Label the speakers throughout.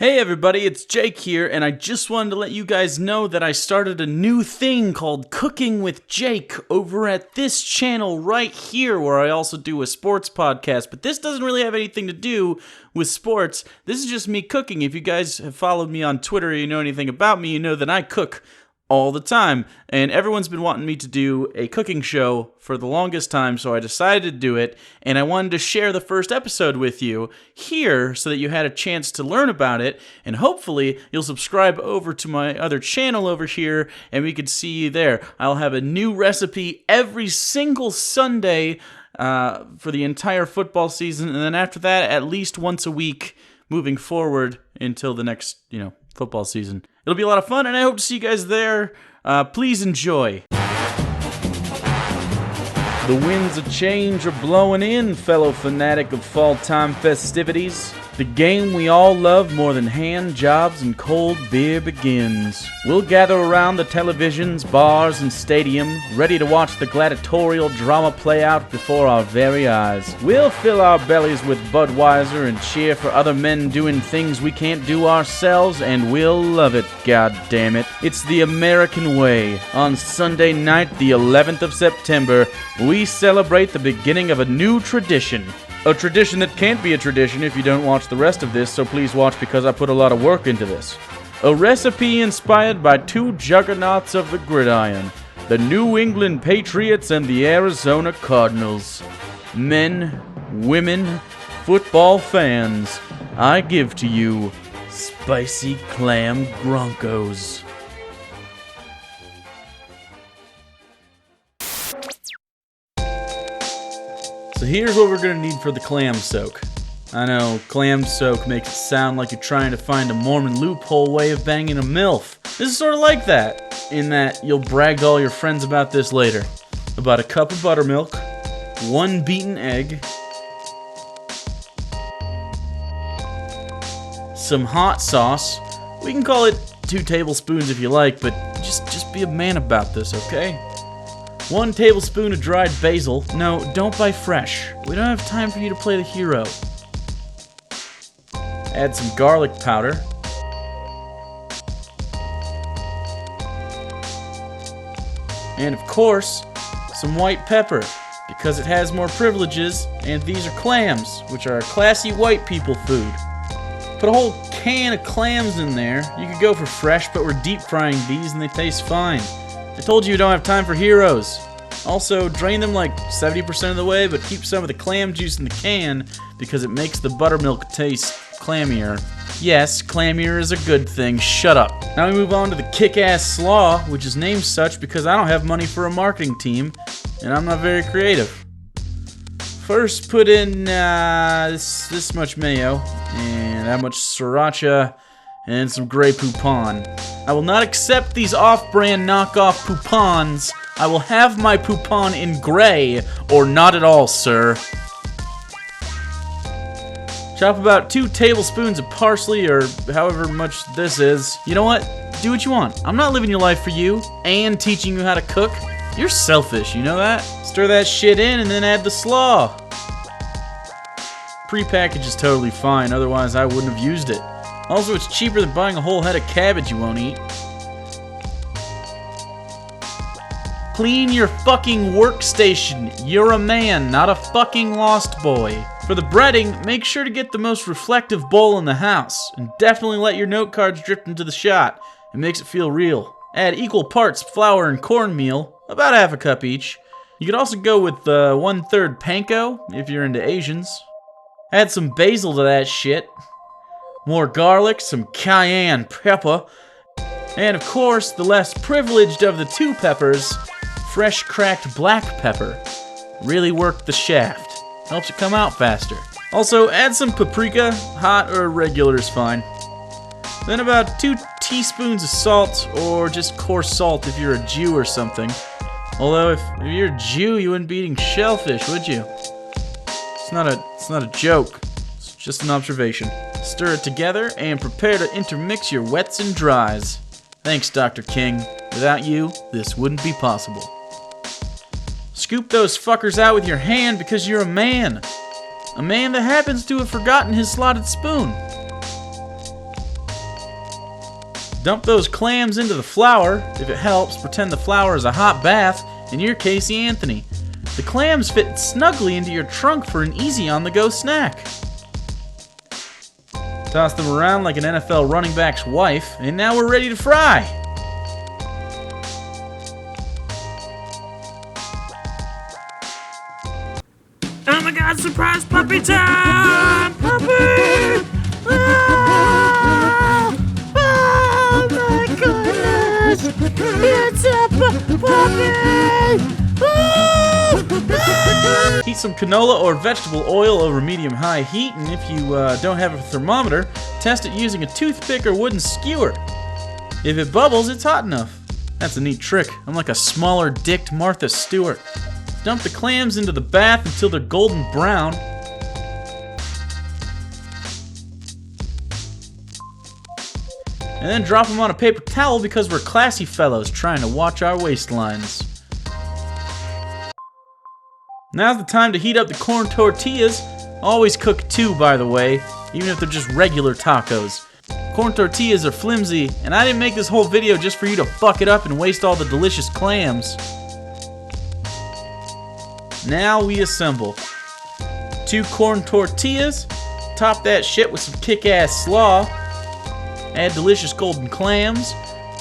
Speaker 1: Hey everybody, it's Jake here, and I just wanted to let you guys know that I started a new thing called Cooking with Jake over at this channel right here, where I also do a sports podcast. But this doesn't really have anything to do with sports. This is just me cooking. If you guys have followed me on Twitter or you know anything about me, you know that I cook all the time, and everyone's been wanting me to do a cooking show for the longest time, so I decided to do it, and I wanted to share the first episode with you here so that you had a chance to learn about it, and hopefully you'll subscribe over to my other channel over here, and we could see you there. I'll have a new recipe every single Sunday for the entire football season, and then after that, at least once a week moving forward until the next, football season. It'll be a lot of fun, and I hope to see you guys there. Please enjoy. The winds of change are blowing in, fellow fanatic of fall-time festivities. The game we all love more than hand jobs and cold beer begins. We'll gather around the televisions, bars, and stadium, ready to watch the gladiatorial drama play out before our very eyes. We'll fill our bellies with Budweiser and cheer for other men doing things we can't do ourselves, and we'll love it, goddammit. It's the American way. On Sunday night, the 11th of September, we celebrate the beginning of a new tradition. A tradition that can't be a tradition if you don't watch the rest of this, so please watch because I put a lot of work into this. A recipe inspired by two juggernauts of the gridiron, the New England Patriots and the Arizona Cardinals. Men, women, football fans, I give to you Spicy Clam Broncos. So here's what we're going to need for the clam soak. I know, clam soak makes it sound like you're trying to find a Mormon loophole way of banging a MILF. This is sort of like that, in that you'll brag to all your friends about this later. About a cup of buttermilk, 1 beaten egg, some hot sauce. We can call it 2 tablespoons if you like, but just be a man about this, okay? 1 tablespoon of dried basil. No, don't buy fresh. We don't have time for you to play the hero. Add some garlic powder. And of course, some white pepper, because it has more privileges, and these are clams, which are a classy white people food. Put a whole can of clams in there. You could go for fresh, but we're deep frying these and they taste fine. I told you don't have time for heroes. Also, drain them like 70% of the way, but keep some of the clam juice in the can because it makes the buttermilk taste clammier. Yes, clammier is a good thing. Shut up. Now we move on to the kick-ass slaw, which is named such because I don't have money for a marketing team, and I'm not very creative. First, put in this much mayo, and that much sriracha, and some Grey Poupon. I will not accept these off-brand knockoff Poupons. I will have my Poupon in gray, or not at all, sir. Chop about 2 tablespoons of parsley, or however much this is. You know what? Do what you want. I'm not living your life for you, and teaching you how to cook. You're selfish, you know that? Stir that shit in, and then add the slaw. Pre-packaged is totally fine, otherwise I wouldn't have used it. Also, it's cheaper than buying a whole head of cabbage you won't eat. Clean your fucking workstation. You're a man, not a fucking lost boy. For the breading, make sure to get the most reflective bowl in the house, and definitely let your note cards drift into the shot. It makes it feel real. Add equal parts flour and cornmeal, about half a cup each. You could also go with 1/3 panko, if you're into Asians. Add some basil to that shit. More garlic, some cayenne pepper, and of course, the less privileged of the 2 peppers, fresh cracked black pepper. Really work the shaft. Helps it come out faster. Also, add some paprika, hot or regular is fine. Then about 2 teaspoons of salt, or just coarse salt if you're a Jew or something. Although if you're a Jew, you wouldn't be eating shellfish, would you? It's not a joke. It's just an observation. Stir it together and prepare to intermix your wets and dries. Thanks, Dr. King. Without you, this wouldn't be possible. Scoop those fuckers out with your hand because you're a man. A man that happens to have forgotten his slotted spoon. Dump those clams into the flour. If it helps, pretend the flour is a hot bath, and you're Casey Anthony. The clams fit snugly into your trunk for an easy on-the-go snack. Toss them around like an NFL running back's wife, and now we're ready to fry.
Speaker 2: Oh my god, surprise puppy time! Puppy! Ah! Oh my goodness! It's a puppy! Ah!
Speaker 1: Heat some canola or vegetable oil over medium-high heat, and if you don't have a thermometer, test it using a toothpick or wooden skewer. If it bubbles, it's hot enough. That's a neat trick. I'm like a smaller-dicked Martha Stewart. Dump the clams into the bath until they're golden brown. And then drop them on a paper towel because we're classy fellows trying to watch our waistlines. Now's the time to heat up the corn tortillas. Always cook 2, by the way, even if they're just regular tacos. Corn tortillas are flimsy, and I didn't make this whole video just for you to fuck it up and waste all the delicious clams. Now we assemble. 2 corn tortillas, top that shit with some kick-ass slaw, add delicious golden clams,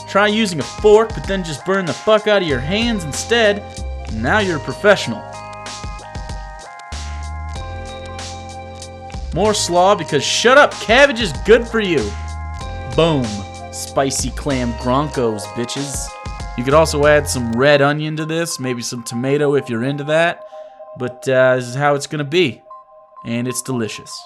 Speaker 1: try using a fork but then just burn the fuck out of your hands instead, and now you're a professional. More slaw because shut up, cabbage is good for you. Boom. Spicy clam gronkos, bitches. You could also add some red onion to this, maybe some tomato if you're into that. But this is how it's gonna be. And it's delicious.